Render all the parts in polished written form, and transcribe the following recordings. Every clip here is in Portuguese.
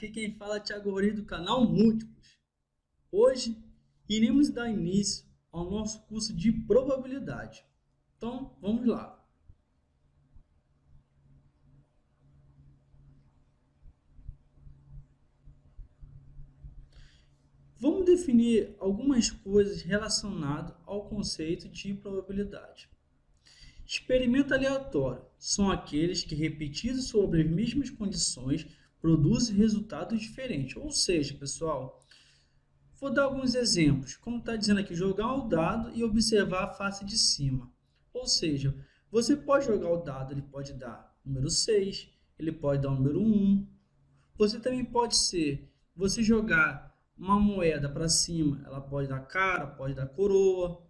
Aqui quem fala é Thiago Rodrigues do canal Múltiplos. Hoje iremos dar início ao nosso curso de probabilidade. Então vamos lá. Vamos definir algumas coisas relacionadas ao conceito de probabilidade. Experimento aleatório são aqueles que, repetidos sobre as mesmas condições, produzem resultados diferentes. Ou seja, pessoal, vou dar alguns exemplos. Como está dizendo aqui, jogar o dado e observar a face de cima. Ou seja, você pode jogar o dado, ele pode dar número 6, ele pode dar o número 1. Você também pode você jogar uma moeda para cima, ela pode dar cara, pode dar coroa.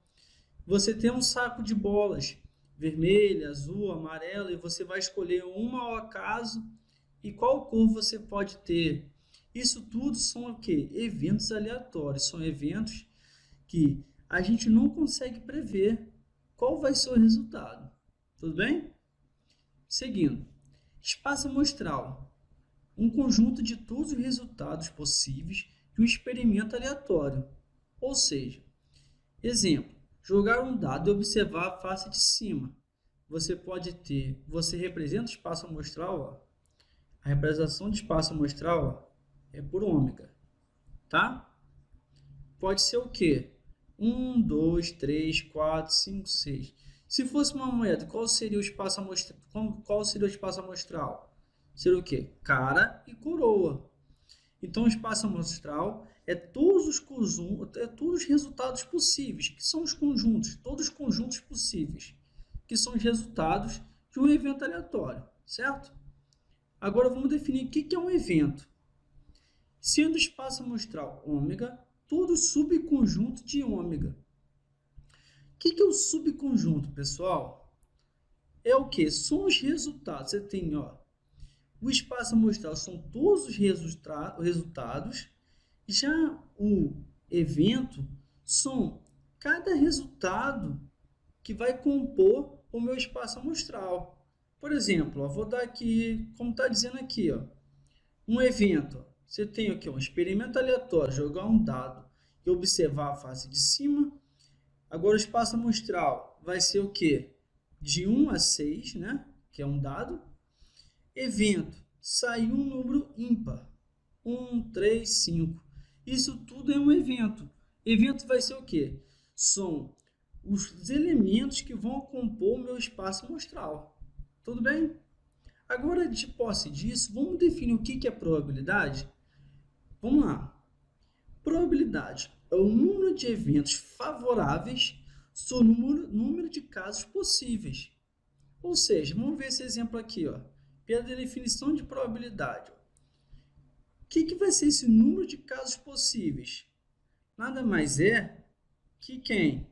Você tem um saco de bolas, vermelha, azul, amarela, e você vai escolher uma ao acaso e qual cor você pode ter. Isso tudo são o quê? Eventos aleatórios, são eventos que a gente não consegue prever qual vai ser o resultado. Tudo bem? Seguindo, espaço amostral, um conjunto de todos os resultados possíveis de um experimento aleatório. Ou seja, exemplo, jogar um dado e observar a face de cima. Você representa o espaço amostral, ó. A representação de espaço amostral, ó, é por ômega, tá? Pode ser o quê? 1, 2, 3, 4, 5, 6. Se fosse uma moeda, qual seria o espaço amostral? Qual seria o espaço amostral? Seria o quê? Cara e coroa. Então, o espaço amostral é todos os resultados possíveis, que são os conjuntos, todos os conjuntos possíveis, que são os resultados de um evento aleatório, certo? Agora vamos definir o que é um evento. Sendo o espaço amostral ômega, todo subconjunto de ômega. O que é o subconjunto, pessoal? É o que? São os resultados. Você tem, ó, o espaço amostral são todos os resultados. Já o evento são cada resultado que vai compor o meu espaço amostral. Por exemplo, ó, vou dar aqui, como está dizendo aqui, ó, um evento. Você tem aqui um experimento aleatório, jogar um dado e observar a face de cima. Agora o espaço amostral vai ser o quê? De 1 a 6, né? Que é um dado. Evento, saiu um número ímpar. 1, 3, 5. Isso tudo é um evento. Evento vai ser o quê? São os elementos que vão compor o meu espaço amostral. Tudo bem? Agora, de posse disso, vamos definir o que é probabilidade? Vamos lá. Probabilidade é o número de eventos favoráveis sobre o número de casos possíveis. Ou seja, vamos ver esse exemplo aqui, ó. Pela definição de probabilidade. O que vai ser esse número de casos possíveis? Nada mais é que quem?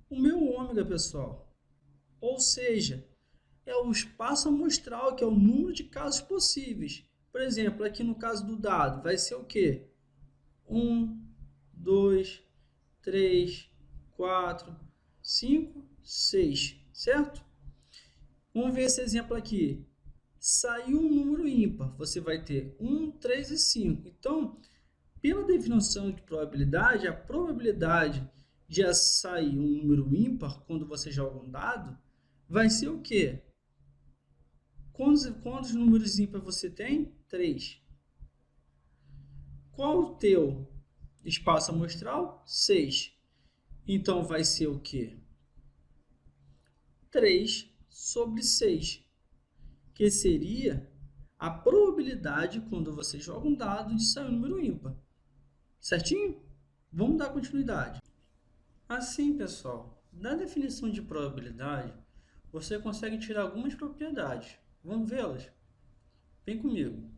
O meu ômega, pessoal. Ou seja, é o espaço amostral, que é o número de casos possíveis. Por exemplo, aqui no caso do dado, vai ser o quê? 1, 2, 3, 4, 5, 6, certo? Vamos ver esse exemplo aqui. Saiu um número ímpar, você vai ter 1, 3 e 5. Então, pela definição de probabilidade, a probabilidade de sair um número ímpar quando você joga um dado vai ser o quê? Quantos números ímpares você tem? 3. Qual o teu espaço amostral? 6. Então, vai ser o quê? 3 sobre 6, que seria a probabilidade quando você joga um dado de sair um número ímpar. Certinho? Vamos dar continuidade. Assim, pessoal, da definição de probabilidade, você consegue tirar algumas propriedades. Vamos vê-las? Vem comigo.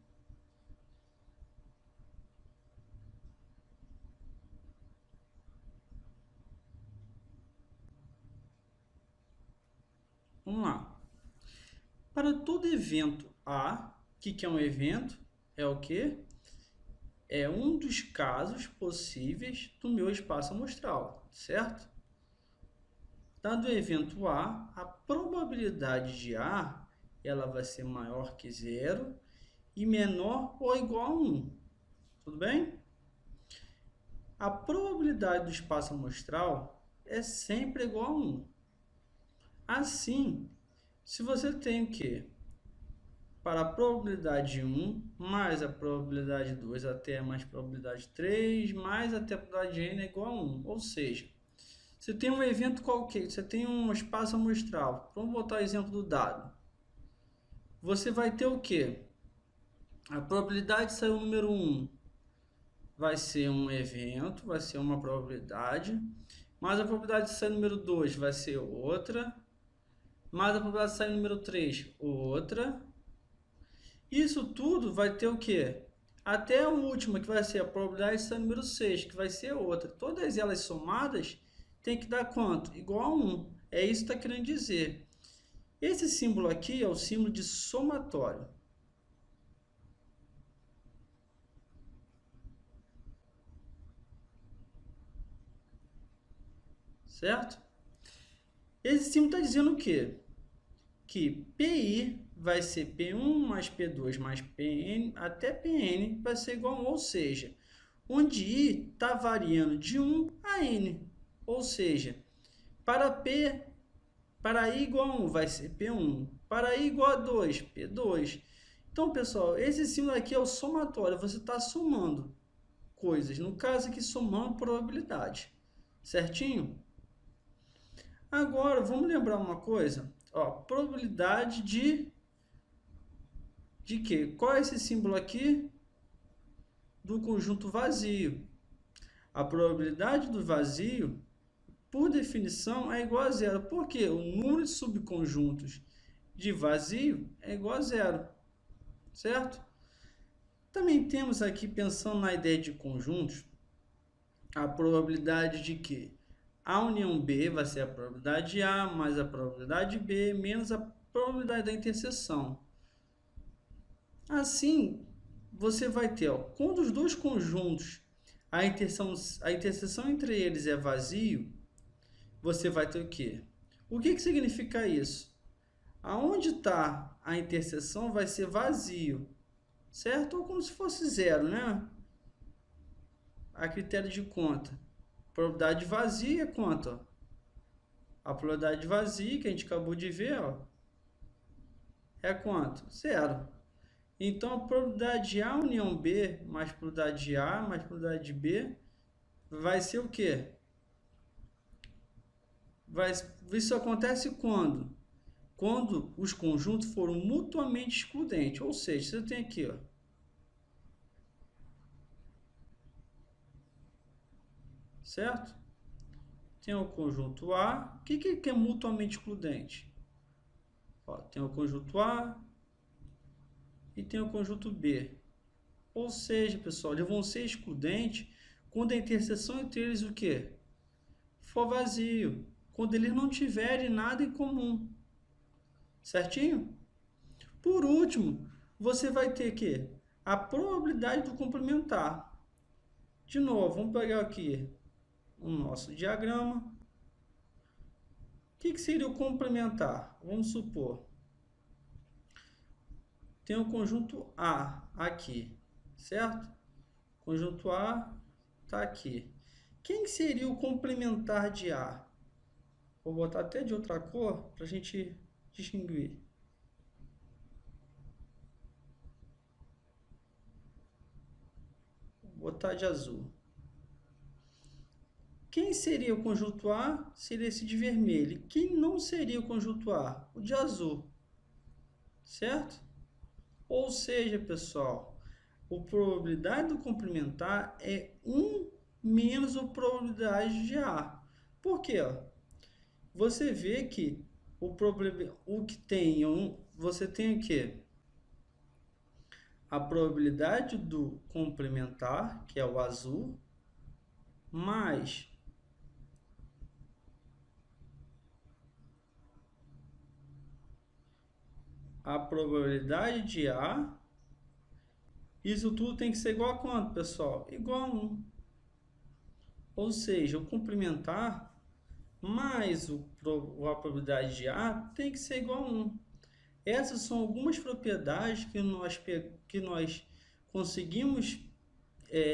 Vamos lá. Para todo evento A, o que é um evento? É o quê? É um dos casos possíveis do meu espaço amostral, certo? Dado o evento A, a probabilidade de A ela vai ser maior que zero e menor ou igual a 1. Tudo bem? A probabilidade do espaço amostral é sempre igual a 1. Assim, se você tem o quê? Para a probabilidade 1 mais a probabilidade 2 até mais a probabilidade 3 mais até a probabilidade n é igual a 1. Ou seja, você tem um evento qualquer, você tem um espaço amostral. Vamos botar o exemplo do dado. Você vai ter o quê? A probabilidade de sair o número 1 vai ser um evento, vai ser uma probabilidade, mas a probabilidade de sair o número 2 vai ser outra, mais a probabilidade de sair o número 3, outra. Isso tudo vai ter o quê? Até a última, que vai ser a probabilidade de sair o número 6, que vai ser outra. Todas elas somadas tem que dar quanto? Igual a 1. É isso que está querendo dizer. Esse símbolo aqui é o símbolo de somatório. Certo? Esse símbolo está dizendo o quê? Que PI vai ser P1 mais P2 mais PN até PN vai ser igual a 1, ou seja, onde I está variando de 1 a N. Ou seja, para I igual a 1 vai ser P1, para I igual a 2, P2. Então, pessoal, esse símbolo aqui é o somatório, você está somando coisas, no caso aqui somando probabilidade, certinho? Agora, vamos lembrar uma coisa, ó, probabilidade de quê? Qual é esse símbolo aqui? Do conjunto vazio. A probabilidade do vazio, por definição, é igual a zero. Por quê? O número de subconjuntos de vazio é igual a zero, certo? Também temos aqui, pensando na ideia de conjuntos, a probabilidade de que a união B vai ser a probabilidade A mais a probabilidade B menos a probabilidade da interseção. Assim, você vai ter, ó, quando os dois conjuntos, a interseção entre eles é vazio, você vai ter o quê? O que significa isso? Aonde está a interseção vai ser vazio, certo? Ou como se fosse zero, né? A critério de conta. Probabilidade vazia é quanto? Ó? A probabilidade vazia, que a gente acabou de ver, ó, é quanto? Zero. Então, a probabilidade de A união B mais probabilidade de A mais probabilidade de B vai ser o quê? Isso acontece quando? Quando os conjuntos foram mutuamente excludentes. Ou seja, você tem aqui, ó, certo? Tem o conjunto A. O que é mutuamente excludente? Ó, tem o conjunto A e tem o conjunto B. Ou seja, pessoal, eles vão ser excludentes quando a interseção entre eles o quê? For vazio. Quando eles não tiverem nada em comum. Certinho? Por último, você vai ter que a probabilidade do complementar. De novo, vamos pegar aqui o nosso diagrama. O que seria o complementar? Vamos supor, tem o conjunto A aqui, certo? O conjunto A está aqui. Quem seria o complementar de A? Vou botar até de outra cor para a gente distinguir. Vou botar de azul. Quem seria o conjunto A? Seria esse de vermelho. Quem não seria o conjunto A? O de azul. Certo? Ou seja, pessoal, a probabilidade do complementar é 1 menos a probabilidade de A. Por quê? Você vê que você tem aqui a probabilidade do complementar, que é o azul, mais a probabilidade de A. Isso tudo tem que ser igual a quanto, pessoal? Igual a 1. Ou seja, o complementar mais a probabilidade de A tem que ser igual a 1. Essas são algumas propriedades que nós conseguimos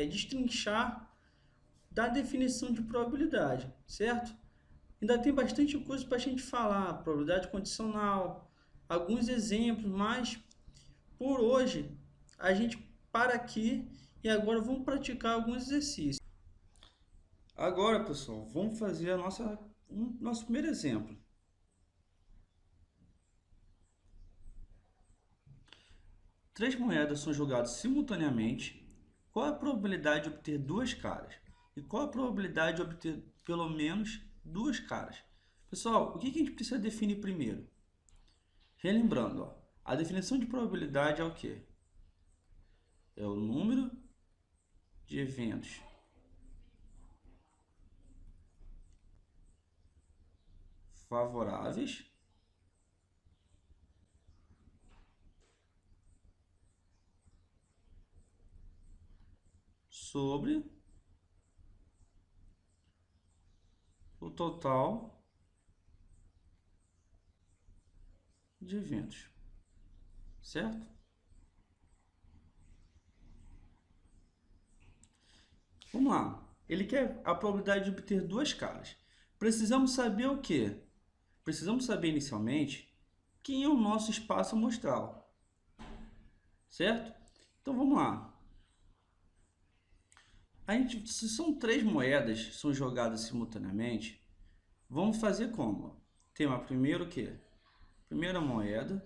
destrinchar da definição de probabilidade, certo? Ainda tem bastante coisa para a gente falar, probabilidade condicional, alguns exemplos, mas por hoje a gente para aqui e agora vamos praticar alguns exercícios. Agora, pessoal, vamos fazer nosso primeiro exemplo. Três moedas são jogadas simultaneamente. Qual é a probabilidade de obter duas caras? E qual a probabilidade de obter pelo menos duas caras? Pessoal, o que a gente precisa definir primeiro? Relembrando, ó, a definição de probabilidade é o quê? É o número de eventos favoráveis sobre o total de eventos, certo? Vamos lá. Ele quer a probabilidade de obter duas caras. Precisamos saber o quê? Precisamos saber inicialmente quem é o nosso espaço amostral, certo? Então vamos lá. Se são três moedas são jogadas simultaneamente, vamos fazer como? Tem uma primeiro o quê? Primeira moeda.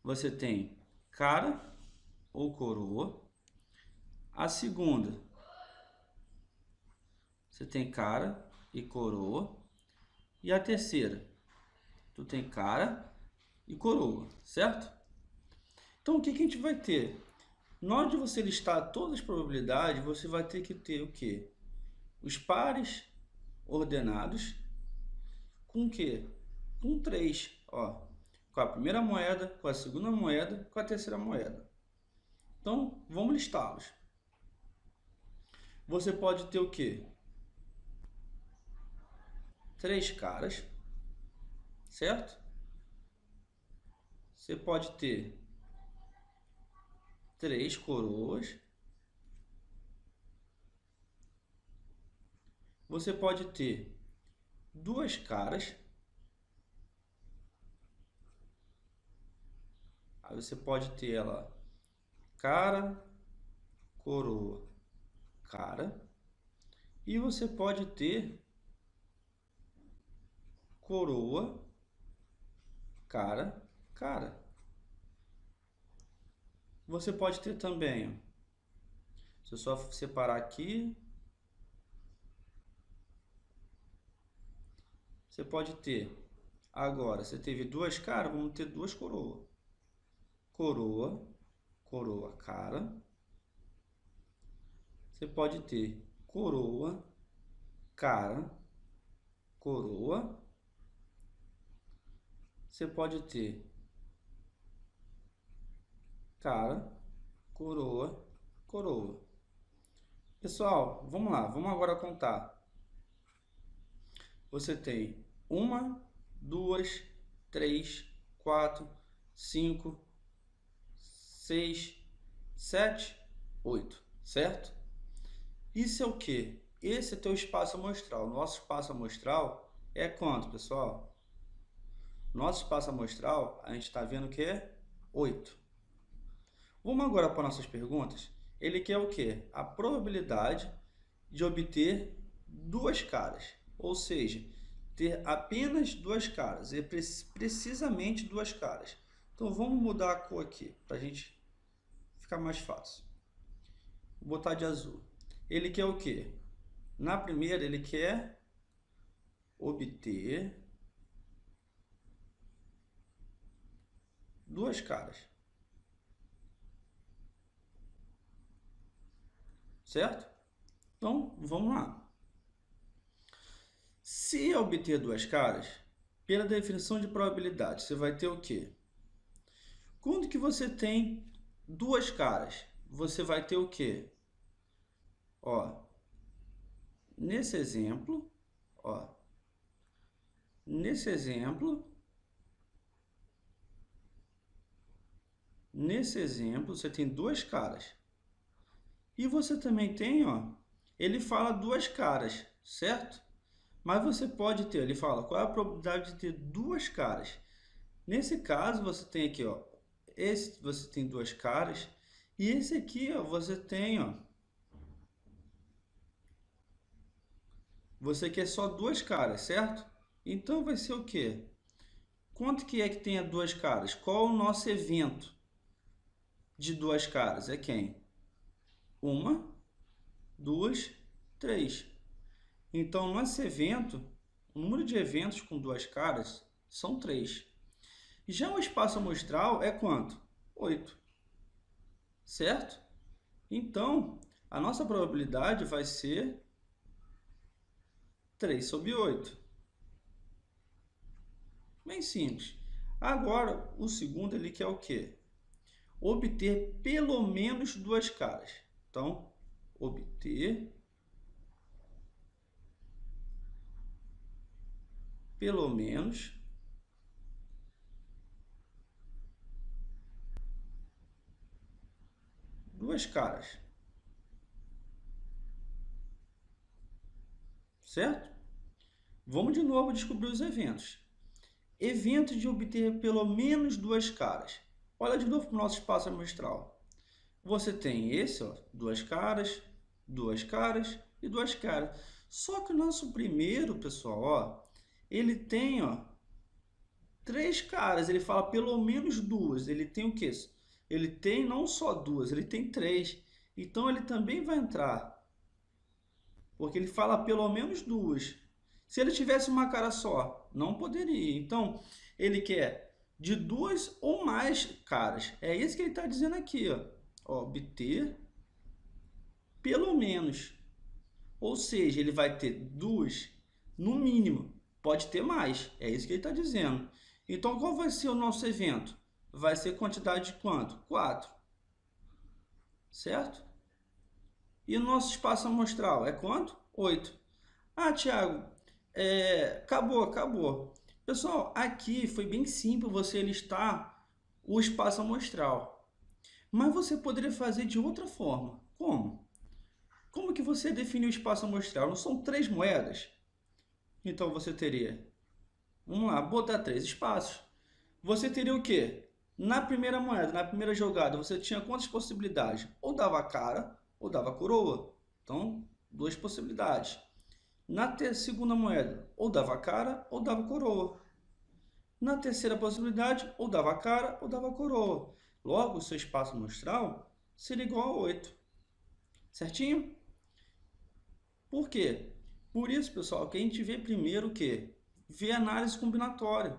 Você tem cara ou coroa. A segunda, você tem cara e coroa. E a terceira, tu tem cara e coroa, certo? Então, o que a gente vai ter? Na hora de você listar todas as probabilidades, você vai ter que ter o quê? Os pares ordenados com o quê? Com 3, ó. Com a primeira moeda, com a segunda moeda, com a terceira moeda. Então, vamos listá-los. Você pode ter o quê? 3 caras, certo? Você pode ter 3 coroas. Você pode ter 2 caras. Aí você pode ter ela cara, coroa, cara. E você pode ter coroa, cara, cara. Você pode ter também, ó, se eu só separar aqui, você pode ter, agora, você teve duas caras, vamos ter duas coroas. Coroa, coroa, cara. Você pode ter coroa, cara, coroa. Você pode ter cara, coroa, coroa. Pessoal, vamos lá, vamos agora contar. Você tem uma, duas, três, quatro, cinco, 6, 7, 8, certo? Isso é o que? Esse é teu espaço amostral. Nosso espaço amostral é quanto, pessoal? Nosso espaço amostral, a gente está vendo que é 8. Vamos agora para nossas perguntas. Ele quer o que? A probabilidade de obter duas caras. Ou seja, ter apenas duas caras. É precisamente duas caras. Então vamos mudar a cor aqui para a gente ficar mais fácil. Vou botar de azul. Ele quer o quê? Na primeira, ele quer obter duas caras. Certo? Então, vamos lá. Se obter duas caras, pela definição de probabilidade, você vai ter o quê? Quando que você tem duas caras, você vai ter o quê? Ó, nesse exemplo, ó, Nesse exemplo, você tem duas caras. E você também tem, ó, ele fala duas caras, certo? Mas você pode ter, ele fala, qual é a probabilidade de ter duas caras? Nesse caso, você tem aqui, ó, esse você tem duas caras, e esse aqui, ó, você quer só duas caras, certo? Então vai ser o quê? Quanto que é que tenha duas caras? Qual o nosso evento de duas caras? É quem? Uma, duas, três. Então, nesse evento, o número de eventos com duas caras são 3. Já o espaço amostral é quanto? 8. Certo? Então, a nossa probabilidade vai ser 3/8. Bem simples. Agora, o segundo ele quer o quê? Obter pelo menos duas caras. Então, obter pelo menos duas caras. Certo? Vamos de novo descobrir os eventos. Evento de obter pelo menos duas caras. Olha de novo para o nosso espaço amostral. Você tem esse, ó, duas caras e duas caras. Só que o nosso primeiro, pessoal, ó, ele tem, ó, três caras. Ele fala pelo menos duas. Ele tem o quê? Ele tem não só duas, ele tem três. Então ele também vai entrar, porque ele fala pelo menos duas. Se ele tivesse uma cara só, não poderia. Então ele quer de duas ou mais caras. É isso que ele está dizendo aqui, ó. Obter pelo menos. Ou seja, ele vai ter duas no mínimo. Pode ter mais. É isso que ele está dizendo. Então, qual vai ser o nosso evento? Vai ser quantidade de quanto? 4. Certo? E o nosso espaço amostral é quanto? 8. Ah, Thiago, acabou. Pessoal, aqui foi bem simples você listar o espaço amostral. Mas você poderia fazer de outra forma. Como? Como que você define o espaço amostral? Não são 3 moedas? Então você teria, vamos lá, botar 3 espaços. Você teria o quê? Na primeira moeda, na primeira jogada, você tinha quantas possibilidades? Ou dava cara, ou dava coroa. Então, 2 possibilidades. Na segunda moeda, ou dava cara, ou dava coroa. Na terceira possibilidade, ou dava cara, ou dava coroa. Logo, o seu espaço amostral seria igual a 8. Certinho? Por quê? Por isso, pessoal, que a gente vê primeiro o quê? Vê análise combinatória.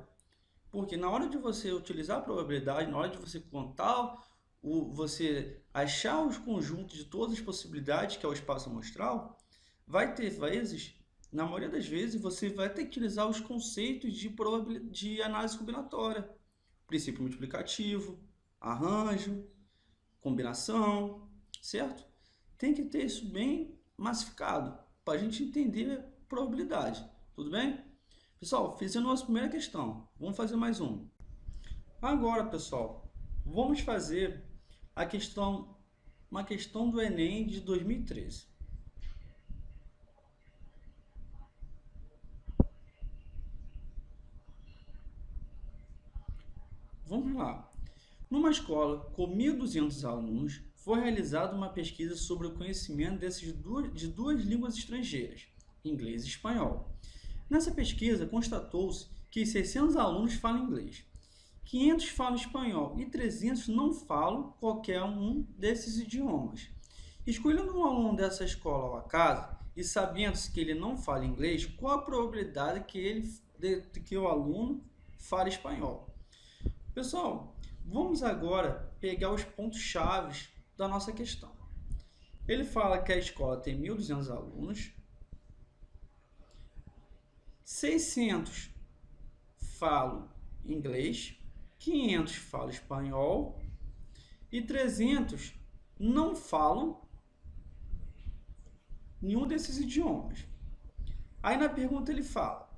Porque na hora de você utilizar a probabilidade, na hora de você contar, você achar os conjuntos de todas as possibilidades, que é o espaço amostral, vai ter vezes, na maioria das vezes, você vai ter que utilizar os conceitos de análise combinatória. Princípio multiplicativo, arranjo, combinação, certo? Tem que ter isso bem massificado para a gente entender probabilidade. Tudo bem? Pessoal, fiz a nossa primeira questão. Vamos fazer mais uma. Agora, pessoal, vamos fazer uma questão do Enem de 2013. Vamos lá. Numa escola com 1.200 alunos, foi realizada uma pesquisa sobre o conhecimento de duas línguas estrangeiras, inglês e espanhol. Nessa pesquisa, constatou-se que 600 alunos falam inglês, 500 falam espanhol e 300 não falam qualquer um desses idiomas. Escolhendo um aluno dessa escola ao acaso e sabendo que ele não fala inglês, qual a probabilidade que o aluno fale espanhol? Pessoal, vamos agora pegar os pontos-chave da nossa questão. Ele fala que a escola tem 1.200 alunos, 600 falam inglês, 500 falam espanhol e 300 não falam nenhum desses idiomas. Aí na pergunta ele fala,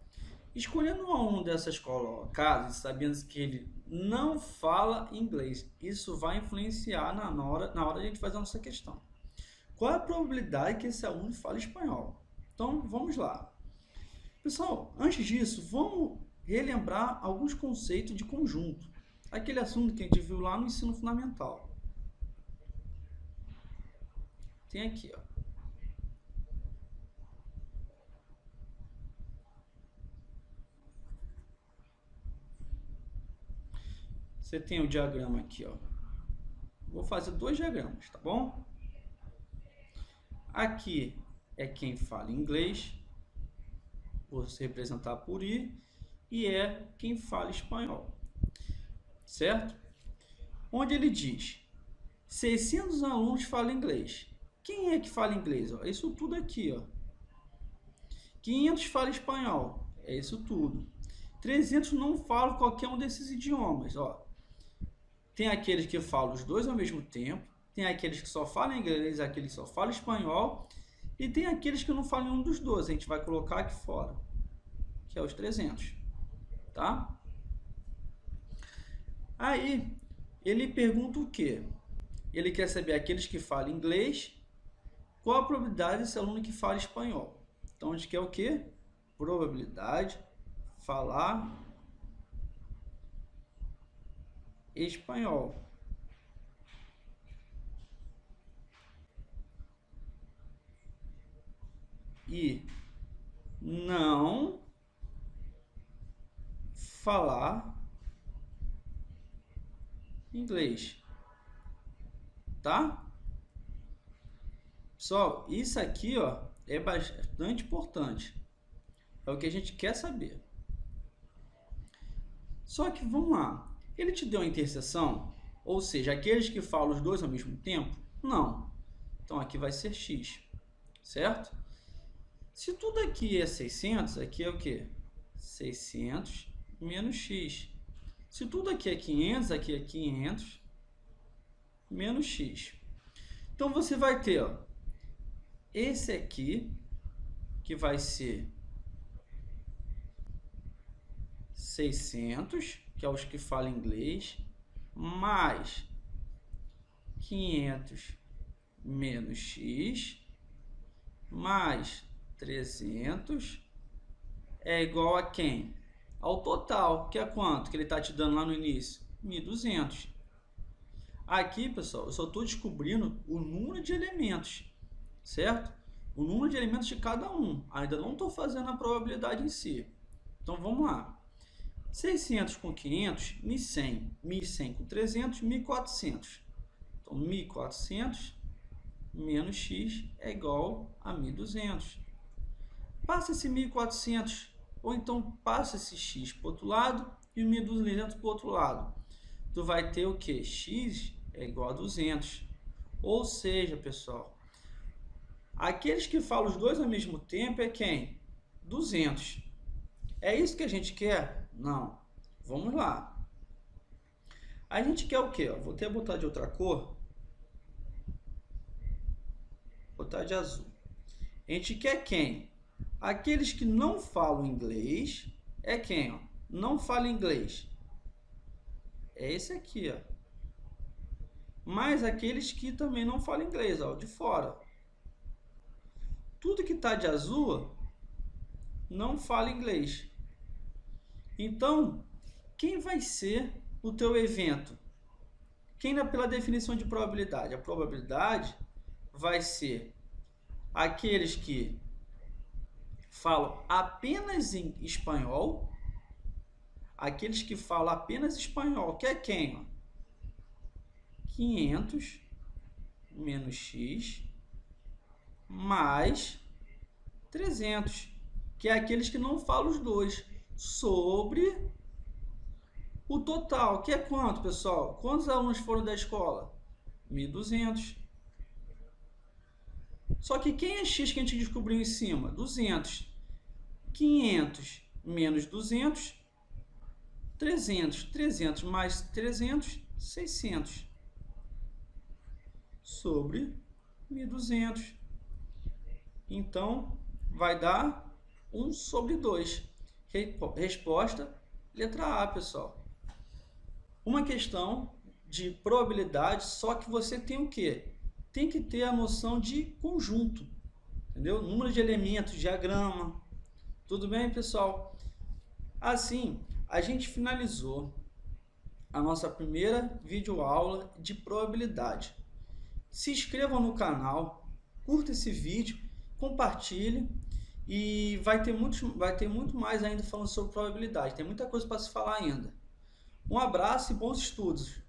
Escolhendo um aluno dessa escola local, sabendo que ele não fala inglês, isso vai influenciar na hora de a gente fazer a nossa questão. Qual é a probabilidade que esse aluno fale espanhol? Então, vamos lá. Pessoal, antes disso, vamos relembrar alguns conceitos de conjunto. Aquele assunto que a gente viu lá no ensino fundamental. Tem aqui, ó. Você tem o diagrama aqui, ó. Vou fazer dois diagramas, tá bom? Aqui é quem fala inglês, vou se representar por I, e é quem fala espanhol, certo? Onde ele diz 600 alunos falam inglês. Quem é que fala inglês? Ó, isso tudo aqui, ó. 500 fala espanhol, é isso tudo. 300 não falam qualquer um desses idiomas, ó. Tem aqueles que falam os dois ao mesmo tempo, tem aqueles que só falam inglês, aqueles que só falam espanhol, e tem aqueles que não falam nenhum dos dois, a gente vai colocar aqui fora, que é os 300, tá? Aí, ele pergunta o quê? Ele quer saber aqueles que falam inglês, qual a probabilidade desse aluno que fala espanhol. Então, a gente quer o quê? Probabilidade falar espanhol. E não falar inglês, tá? Pessoal, isso aqui, ó, é bastante importante. É o que a gente quer saber. Só que vamos lá. Ele te deu a interseção, ou seja, aqueles que falam os dois ao mesmo tempo? Não. Então aqui vai ser x, certo? Se tudo aqui é 600, aqui é o quê? 600 menos x. Se tudo aqui é 500, aqui é 500 menos x. Então você vai ter, ó, esse aqui, que vai ser 600, que é os que falam inglês, mais 500 menos x, mais 300, é igual a quem? Ao total, que é quanto que ele está te dando lá no início? 1.200. Aqui, pessoal, eu só estou descobrindo o número de elementos, certo? O número de elementos de cada um. Ainda não estou fazendo a probabilidade em si. Então, vamos lá. 600 com 500, 1.100. 1.100 com 300, 1.400. Então, 1.400 menos x é igual a 1.200. Passa esse 1.400, ou então passa esse x para o outro lado e o 1.200 para o outro lado. Tu vai ter o que? X é igual a 200. Ou seja, pessoal, aqueles que falam os dois ao mesmo tempo é quem? 200. É isso que a gente quer? Não. Vamos lá. A gente quer o quê? Vou até botar de outra cor. Vou botar de azul. A gente quer quem? Aqueles que não falam inglês é quem? Ó? Não fala inglês. É esse aqui, ó. Mas aqueles que também não falam inglês, ó, de fora. Tudo que está de azul não fala inglês. Então, quem vai ser o teu evento? Quem pela definição de probabilidade? A probabilidade vai ser aqueles que falam apenas em espanhol, aqueles que falam apenas espanhol, que é quem? Ó? 500 menos x mais 300, que é aqueles que não falam os dois, sobre o total, que é quanto, pessoal? Quantos alunos foram da escola? 1.200. Só que quem é x que a gente descobriu em cima? 200. 500 menos 200, 300. 300 mais 300, 600. Sobre 1.200. Então, vai dar 1 sobre 2. Resposta, letra A, pessoal. Uma questão de probabilidade, só que você tem o quê? Tem que ter a noção de conjunto, entendeu? Número de elementos, diagrama. Tudo bem, pessoal? Assim, a gente finalizou a nossa primeira videoaula de probabilidade. Se inscreva no canal, curta esse vídeo, compartilhe e vai ter muito mais ainda falando sobre probabilidade. Tem muita coisa para se falar ainda. Um abraço e bons estudos!